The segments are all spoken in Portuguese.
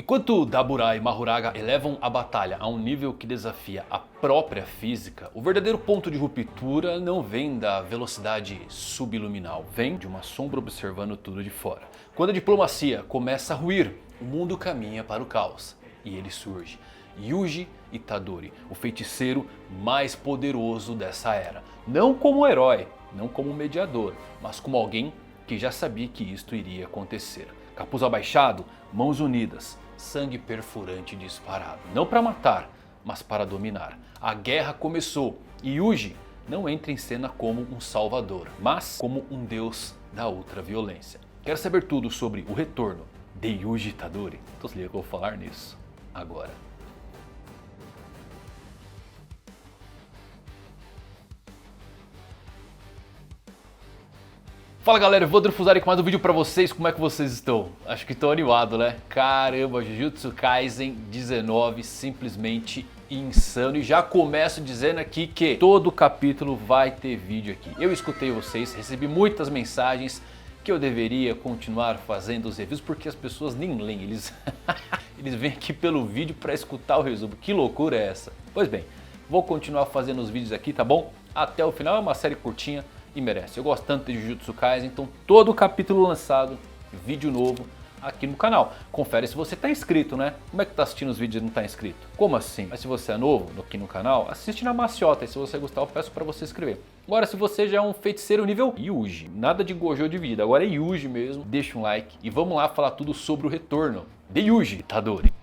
Enquanto Dabura e Mahoraga elevam a batalha a um nível que desafia a própria física, o verdadeiro ponto de ruptura não vem da velocidade subliminal, vem de uma sombra observando tudo de fora. Quando a diplomacia começa a ruir, o mundo caminha para o caos e ele surge. Yuji Itadori, o feiticeiro mais poderoso dessa era. Não como herói, não como mediador, mas como alguém que já sabia que isto iria acontecer. Capuz abaixado, mãos unidas, sangue perfurante disparado. Não para matar, mas para dominar. A guerra começou e Yuji não entra em cena como um salvador, mas como um deus da ultraviolência. Quer saber tudo sobre o retorno de Yuji Itadori? Então se liga que eu vou falar nisso agora. Fala galera, eu vou Fusari com mais um vídeo pra vocês. Como é que vocês estão? Acho que estão animados, né? Caramba, Jujutsu Kaisen 19, simplesmente insano. E já começo dizendo aqui que todo capítulo vai ter vídeo aqui. Eu escutei vocês, recebi muitas mensagens que eu deveria continuar fazendo os reviews, porque as pessoas nem leem, eles vêm aqui pelo vídeo pra escutar o resumo. Que loucura é essa? Pois bem, vou continuar fazendo os vídeos aqui, tá bom? Até o final, é uma série curtinha e merece. Eu gosto tanto de Jujutsu Kaisen, então todo capítulo lançado, vídeo novo aqui no canal. Confere se você está inscrito, né? Como é que tá assistindo os vídeos e não está inscrito? Como assim? Mas se você é novo aqui no canal, assiste na maciota e se você gostar eu peço para você se inscrever. Agora se você já é um feiticeiro nível Yuji, nada de Gojo de vida, agora é Yuji mesmo, deixa um like e vamos lá falar tudo sobre o retorno de Yuji Itadori.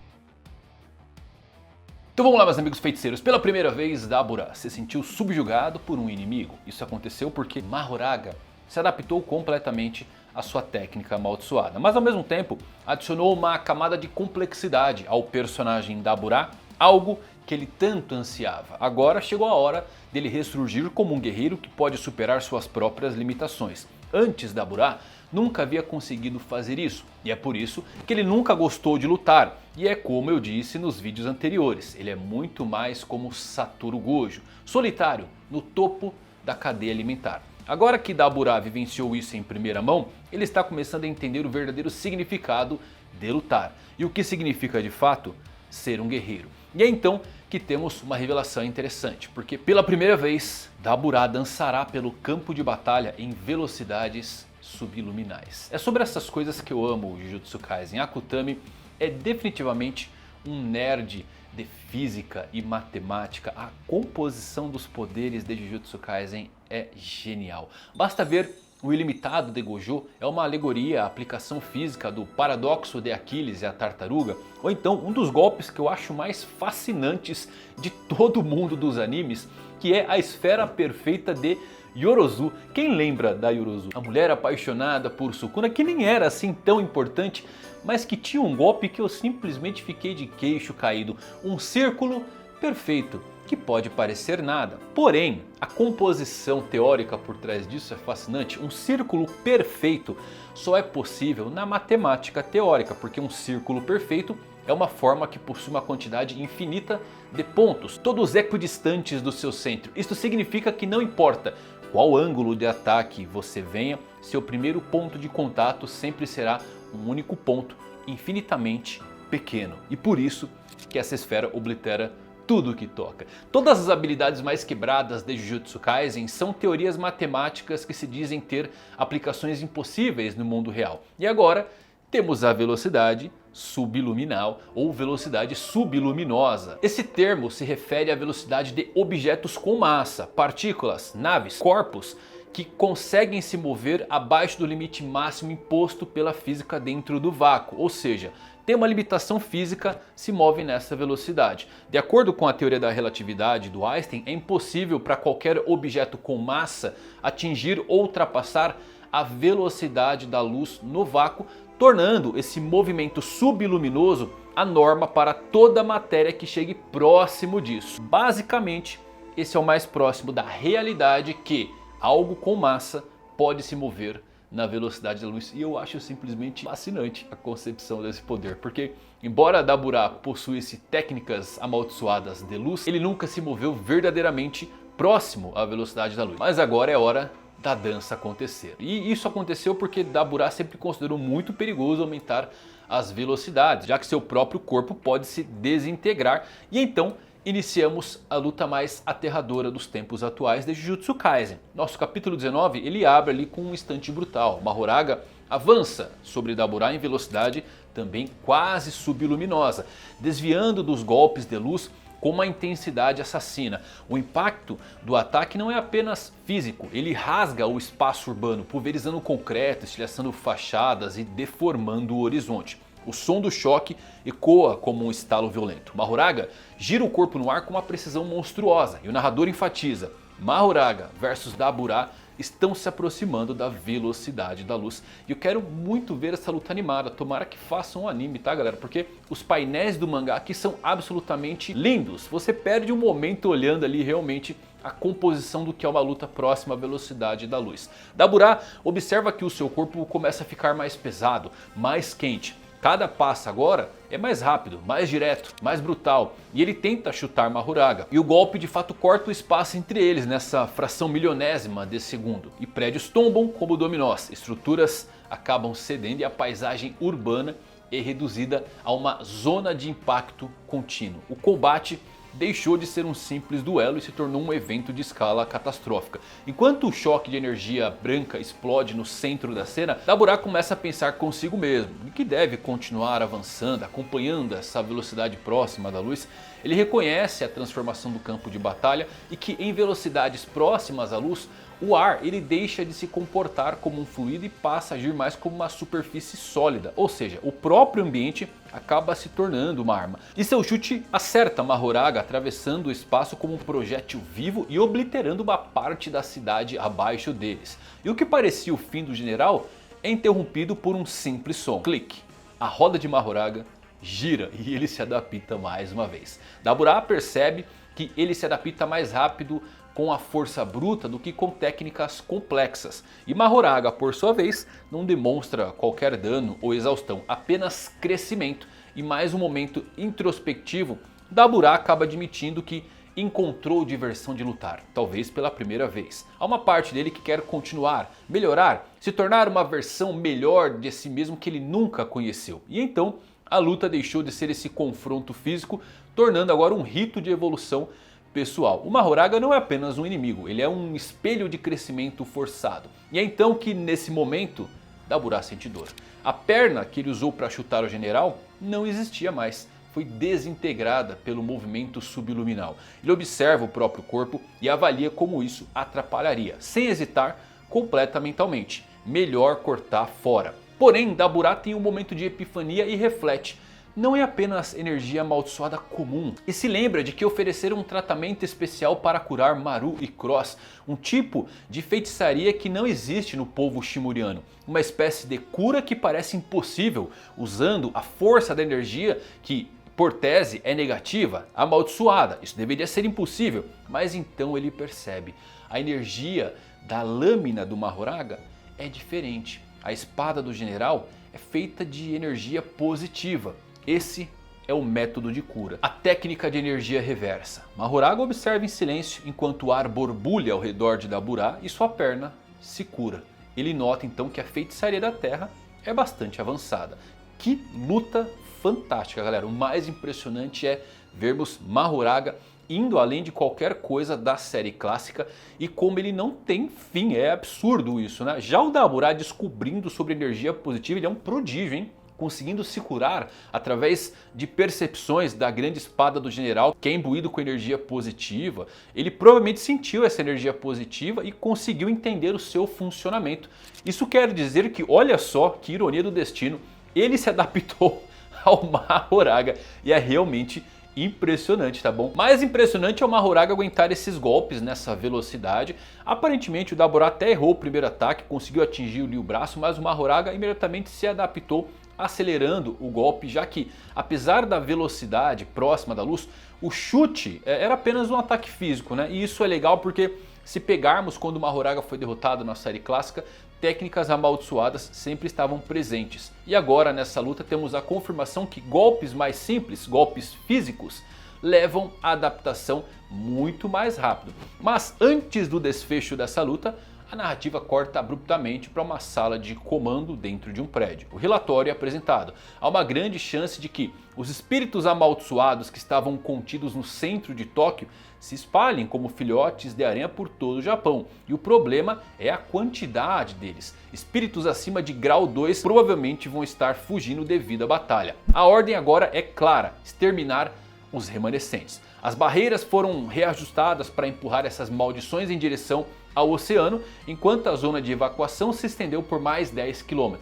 Então vamos lá meus amigos feiticeiros, pela primeira vez Dabura se sentiu subjugado por um inimigo. Isso aconteceu porque Mahoraga se adaptou completamente à sua técnica amaldiçoada. Mas ao mesmo tempo adicionou uma camada de complexidade ao personagem Dabura, algo que ele tanto ansiava. Agora chegou a hora dele ressurgir como um guerreiro que pode superar suas próprias limitações. Antes Dabura nunca havia conseguido fazer isso e é por isso que ele nunca gostou de lutar. E é como eu disse nos vídeos anteriores, ele é muito mais como Satoru Gojo, solitário no topo da cadeia alimentar. Agora que Dabura vivenciou isso em primeira mão, ele está começando a entender o verdadeiro significado de lutar. E o que significa de fato ser um guerreiro. E é então que temos uma revelação interessante, porque pela primeira vez Dabura dançará pelo campo de batalha em velocidades subluminais. É sobre essas coisas que eu amo o Jujutsu Kaisen. Akutami é definitivamente um nerd de física e matemática. A composição dos poderes de Jujutsu Kaisen é genial. Basta ver o ilimitado de Gojo, é uma alegoria à aplicação física do paradoxo de Aquiles e a tartaruga. Ou então um dos golpes que eu acho mais fascinantes de todo o mundo dos animes, que é a esfera perfeita de Yorozu. Quem lembra da Yorozu? A mulher apaixonada por Sukuna, que nem era assim tão importante, mas que tinha um golpe que eu simplesmente fiquei de queixo caído. Um círculo perfeito, que pode parecer nada. Porém, a composição teórica por trás disso é fascinante. Um círculo perfeito só é possível na matemática teórica, porque um círculo perfeito é uma forma que possui uma quantidade infinita de pontos, todos equidistantes do seu centro. Isso significa que não importa qual ângulo de ataque você venha, seu primeiro ponto de contato sempre será um único ponto infinitamente pequeno. E por isso que essa esfera oblitera tudo que toca. Todas as habilidades mais quebradas de Jujutsu Kaisen são teorias matemáticas que se dizem ter aplicações impossíveis no mundo real. E agora temos a velocidade subluminal ou velocidade subluminosa. Esse termo se refere à velocidade de objetos com massa, partículas, naves, corpos que conseguem se mover abaixo do limite máximo imposto pela física dentro do vácuo, ou seja, tem uma limitação física, se move nessa velocidade. De acordo com a teoria da relatividade do Einstein, é impossível para qualquer objeto com massa atingir ou ultrapassar a velocidade da luz no vácuo, tornando esse movimento subluminoso a norma para toda matéria que chegue próximo disso. Basicamente, esse é o mais próximo da realidade que algo com massa pode se mover na velocidade da luz. E eu acho simplesmente fascinante a concepção desse poder, porque embora Dabura possuísse técnicas amaldiçoadas de luz, ele nunca se moveu verdadeiramente próximo à velocidade da luz. Mas agora é hora da dança acontecer. E isso aconteceu porque Dabura sempre considerou muito perigoso aumentar as velocidades, já que seu próprio corpo pode se desintegrar. E então iniciamos a luta mais aterradora dos tempos atuais de Jujutsu Kaisen. Nosso capítulo 19 ele abre ali com um instante brutal. Mahoraga avança sobre Dabura em velocidade também quase subluminosa, desviando dos golpes de luz com uma intensidade assassina. O impacto do ataque não é apenas físico, ele rasga o espaço urbano, pulverizando concreto, estilhaçando fachadas e deformando o horizonte. O som do choque ecoa como um estalo violento. Mahoraga gira o corpo no ar com uma precisão monstruosa e o narrador enfatiza: Mahoraga versus Dabura estão se aproximando da velocidade da luz. E eu quero muito ver essa luta animada. Tomara que façam um anime, tá galera? Porque os painéis do mangá aqui são absolutamente lindos. Você perde um momento olhando ali realmente a composição do que é uma luta próxima à velocidade da luz. Dabura observa que o seu corpo começa a ficar mais pesado, mais quente. Cada passo agora é mais rápido, mais direto, mais brutal. E ele tenta chutar Mahoraga. E o golpe de fato corta o espaço entre eles nessa fração milionésima de segundo. E prédios tombam como dominós. Estruturas acabam cedendo e a paisagem urbana é reduzida a uma zona de impacto contínuo. O combate deixou de ser um simples duelo e se tornou um evento de escala catastrófica. Enquanto o choque de energia branca explode no centro da cena, Dabura começa a pensar consigo mesmo que deve continuar avançando, acompanhando essa velocidade próxima da luz. Ele reconhece a transformação do campo de batalha e que em velocidades próximas à luz, o ar ele deixa de se comportar como um fluido e passa a agir mais como uma superfície sólida. Ou seja, o próprio ambiente acaba se tornando uma arma. E seu chute acerta Mahoraga atravessando o espaço como um projétil vivo e obliterando uma parte da cidade abaixo deles. E o que parecia o fim do general é interrompido por um simples som. Clique. A roda de Mahoraga gira e ele se adapta mais uma vez. Dabura percebe que ele se adapta mais rápido com a força bruta do que com técnicas complexas. E Mahoraga, por sua vez, não demonstra qualquer dano ou exaustão, apenas crescimento. E mais um momento introspectivo, Dabura acaba admitindo que encontrou diversão de lutar, talvez pela primeira vez. Há uma parte dele que quer continuar, melhorar, se tornar uma versão melhor de si mesmo que ele nunca conheceu. E então a luta deixou de ser esse confronto físico, tornando agora um rito de evolução pessoal. O Mahoraga não é apenas um inimigo, ele é um espelho de crescimento forçado. E é então que nesse momento Dabura sente dor. A perna que ele usou para chutar o general não existia mais. Foi desintegrada pelo movimento subluminal. Ele observa o próprio corpo e avalia como isso atrapalharia. Sem hesitar, completa mentalmente. Melhor cortar fora. Porém, Dabura tem um momento de epifania e reflete. Não é apenas energia amaldiçoada comum. E se lembra de que ofereceram um tratamento especial para curar Maru e Cross. Um tipo de feitiçaria que não existe no povo shimuriano. Uma espécie de cura que parece impossível, usando a força da energia que, por tese, é negativa, amaldiçoada. Isso deveria ser impossível. Mas então ele percebe. A energia da lâmina do Mahoraga é diferente. A espada do general é feita de energia positiva. Esse é o método de cura. A técnica de energia reversa. Mahoraga observa em silêncio enquanto o ar borbulha ao redor de Dabura e sua perna se cura. Ele nota então que a feitiçaria da terra é bastante avançada. Que luta fantástica, galera. O mais impressionante é vermos Mahoraga indo além de qualquer coisa da série clássica e como ele não tem fim. É absurdo isso, né? Já o Dabura descobrindo sobre energia positiva, ele é um prodígio, hein? Conseguindo se curar através de percepções da grande espada do general, que é imbuído com energia positiva. Ele provavelmente sentiu essa energia positiva e conseguiu entender o seu funcionamento. Isso quer dizer que, olha só que ironia do destino, ele se adaptou ao Mahoraga e é realmente impressionante, tá bom? Mais impressionante é o Mahoraga aguentar esses golpes nessa velocidade. Aparentemente o Dabura até errou o primeiro ataque, conseguiu atingir o braço, mas o Mahoraga imediatamente se adaptou, acelerando o golpe, já que apesar da velocidade próxima da luz, o chute era apenas um ataque físico, né? E isso é legal porque se pegarmos quando o Mahoraga foi derrotado na série clássica, técnicas amaldiçoadas sempre estavam presentes. E agora nessa luta temos a confirmação que golpes mais simples, golpes físicos, levam a adaptação muito mais rápido. Mas antes do desfecho dessa luta, a narrativa corta abruptamente para uma sala de comando dentro de um prédio. O relatório é apresentado. Há uma grande chance de que os espíritos amaldiçoados que estavam contidos no centro de Tóquio se espalhem como filhotes de aranha por todo o Japão. E o problema é a quantidade deles. Espíritos acima de grau 2 provavelmente vão estar fugindo devido à batalha. A ordem agora é clara: exterminar os remanescentes. As barreiras foram reajustadas para empurrar essas maldições em direção ao oceano, enquanto a zona de evacuação se estendeu por mais 10 km.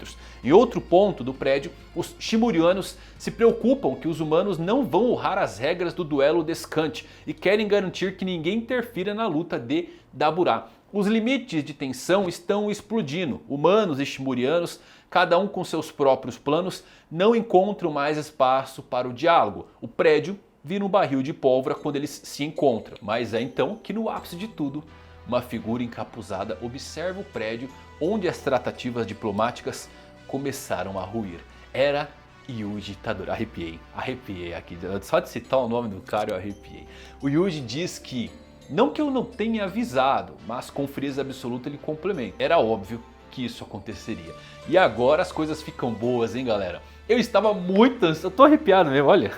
Em outro ponto do prédio, os Shimurianos se preocupam que os humanos não vão honrar as regras do duelo descante e querem garantir que ninguém interfira na luta de Daburá. Os limites de tensão estão explodindo. Humanos e Shimurianos, cada um com seus próprios planos, não encontram mais espaço para o diálogo. O prédio vira um barril de pólvora quando eles se encontram. Mas é então que, no ápice de tudo, uma figura encapuzada observa o prédio onde as tratativas diplomáticas começaram a ruir. Era Yuji Tadori. Arrepiei aqui. Só de citar o nome do cara eu arrepiei. O Yuji diz que, não que eu não tenha avisado, mas com frieza absoluta ele complementa: era óbvio que isso aconteceria. E agora as coisas ficam boas, hein, galera? Eu estava muito ansioso, eu tô arrepiado mesmo, olha.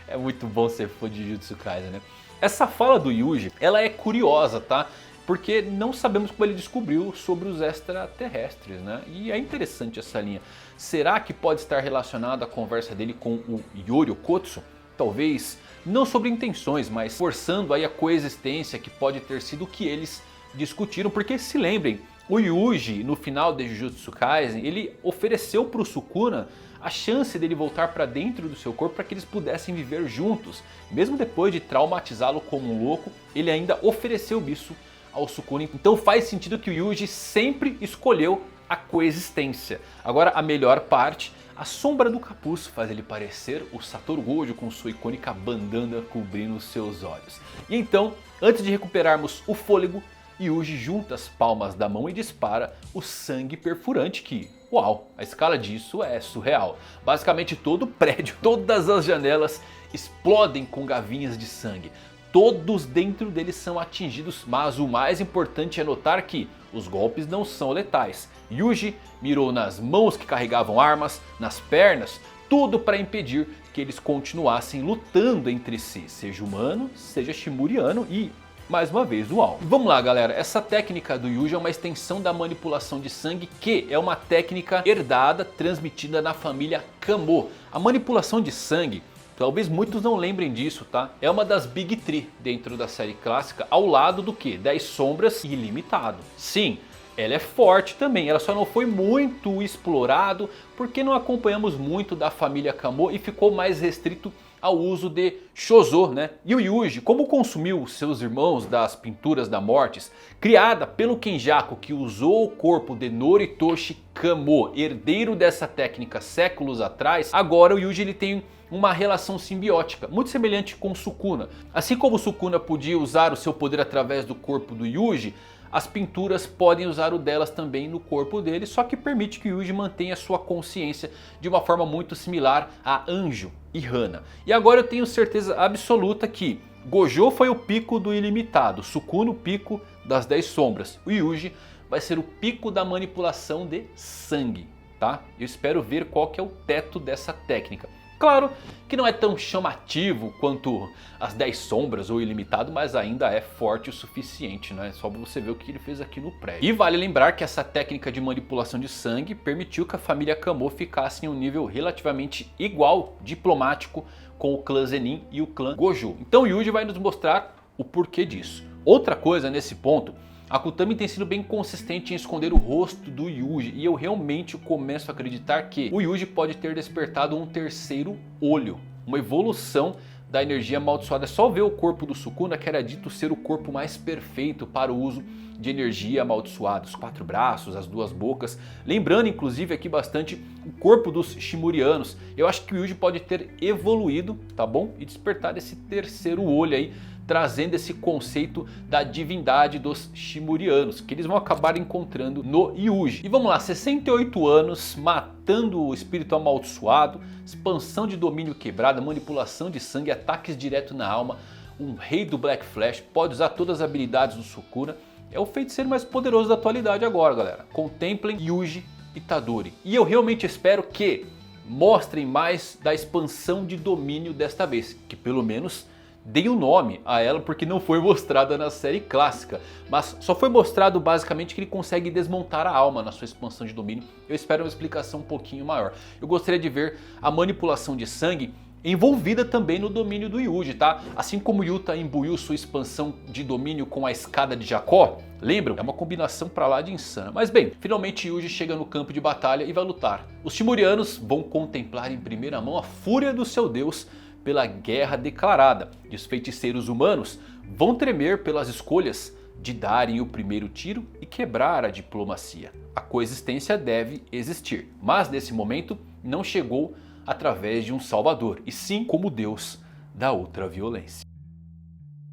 É muito bom ser fã de Jujutsu Kaisen, né? Essa fala do Yuji, ela é curiosa, tá? Porque não sabemos como ele descobriu sobre os extraterrestres, né? E é interessante essa linha. Será que pode estar relacionada a conversa dele com o Yori Okotsu? Talvez não sobre intenções, mas forçando aí a coexistência que pode ter sido o que eles discutiram. Porque se lembrem, o Yuji no final de Jujutsu Kaisen, ele ofereceu para o Sukuna a chance dele voltar para dentro do seu corpo para que eles pudessem viver juntos. Mesmo depois de traumatizá-lo como um louco, ele ainda ofereceu isso ao Sukuna. Então faz sentido que o Yuji sempre escolheu a coexistência. Agora a melhor parte: a sombra do capuz faz ele parecer o Satoru Gojo com sua icônica bandana cobrindo seus olhos. E então, antes de recuperarmos o fôlego, Yuji junta as palmas da mão e dispara o sangue perfurante que, uau, a escala disso é surreal. Basicamente todo o prédio, todas as janelas explodem com gavinhas de sangue. Todos dentro deles são atingidos, mas o mais importante é notar que os golpes não são letais. Yuji mirou nas mãos que carregavam armas, nas pernas, tudo para impedir que eles continuassem lutando entre si, seja humano, seja Shimuriano e, mais uma vez, uau. Vamos lá, galera, essa técnica do Yuji é uma extensão da manipulação de sangue, que é uma técnica herdada, transmitida na família Kamo. A manipulação de sangue, talvez muitos não lembrem disso, tá? É uma das Big Three dentro da série clássica, ao lado do que? 10 Sombras e Ilimitado. Sim, ela é forte também, ela só não foi muito explorado porque não acompanhamos muito da família Kamo e ficou mais restrito ao uso de Shozo, né? E o Yuji, como consumiu seus irmãos das Pinturas da Morte, criada pelo Kenjaku, que usou o corpo de Noritoshi Kamo, herdeiro dessa técnica séculos atrás, agora o Yuji ele tem uma relação simbiótica, muito semelhante com o Sukuna. Assim como o Sukuna podia usar o seu poder através do corpo do Yuji, as pinturas podem usar o delas também no corpo dele, só que permite que o Yuji mantenha sua consciência de uma forma muito similar a Anjo e Hana. E agora eu tenho certeza absoluta que Gojo foi o pico do ilimitado, Sukuna o pico das 10 sombras, o Yuji vai ser o pico da manipulação de sangue, tá? Eu espero ver qual que é o teto dessa técnica. Claro que não é tão chamativo quanto as 10 sombras ou ilimitado, mas ainda é forte o suficiente, né? Só você ver o que ele fez aqui no prédio. E vale lembrar que essa técnica de manipulação de sangue permitiu que a família Kamo ficasse em um nível relativamente igual, diplomático, com o clã Zenin e o clã Gojo. Então o Yuji vai nos mostrar o porquê disso. Outra coisa nesse ponto: Akutami tem sido bem consistente em esconder o rosto do Yuji e eu realmente começo a acreditar que o Yuji pode ter despertado um terceiro olho, uma evolução da energia amaldiçoada. É só ver o corpo do Sukuna, que era dito ser o corpo mais perfeito para o uso de energia amaldiçoada, os 4 braços, as 2 bocas, lembrando inclusive aqui bastante o corpo dos Shimurianos. Eu acho que o Yuji pode ter evoluído, tá bom? E despertado esse terceiro olho aí, trazendo esse conceito da divindade dos Shimurianos, que eles vão acabar encontrando no Yuji. E vamos lá, 68 anos, matando o espírito amaldiçoado, expansão de domínio quebrada, manipulação de sangue, ataques direto na alma, um rei do Black Flash, pode usar todas as habilidades do Sukuna é o feiticeiro mais poderoso da atualidade agora, galera. Contemplem Yuji Itadori. E eu realmente espero que mostrem mais da expansão de domínio desta vez, que pelo menos dei o nome a ela, porque não foi mostrada na série clássica, mas só foi mostrado basicamente que ele consegue desmontar a alma na sua expansão de domínio. Eu espero uma explicação um pouquinho maior. Eu gostaria de ver a manipulação de sangue envolvida também no domínio do Yuji, tá? Assim como Yuta imbuiu sua expansão de domínio com a escada de Jacó, lembram? É uma combinação pra lá de insana. Mas bem, finalmente Yuji chega no campo de batalha e vai lutar. Os Timurianos vão contemplar em primeira mão a fúria do seu deus pela guerra declarada. E os feiticeiros humanos vão tremer pelas escolhas de darem o primeiro tiro e quebrar a diplomacia. A coexistência deve existir, mas nesse momento não chegou através de um salvador, e sim como Deus da ultraviolência.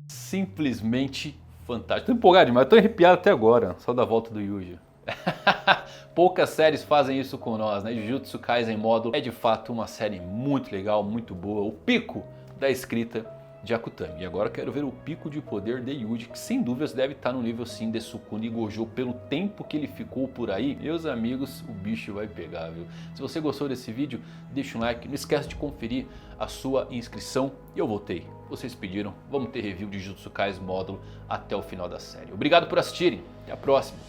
Simplesmente fantástico. Tô empolgado demais, tô arrepiado até agora, só da volta do Yuji. Poucas séries fazem isso com nós, né? Jujutsu Kaisen módulo é de fato uma série muito legal, muito boa. O pico da escrita de Akutami. E agora eu quero ver o pico de poder de Yuji, que sem dúvidas deve estar no nível sim de Sukuna e Gojo pelo tempo que ele ficou por aí. Meus amigos, o bicho vai pegar, viu? Se você gostou desse vídeo, deixa um like. Não esquece de conferir a sua inscrição. E eu voltei. Vocês pediram, vamos ter review de Jujutsu Kaisen módulo até o final da série. Obrigado por assistirem. Até a próxima.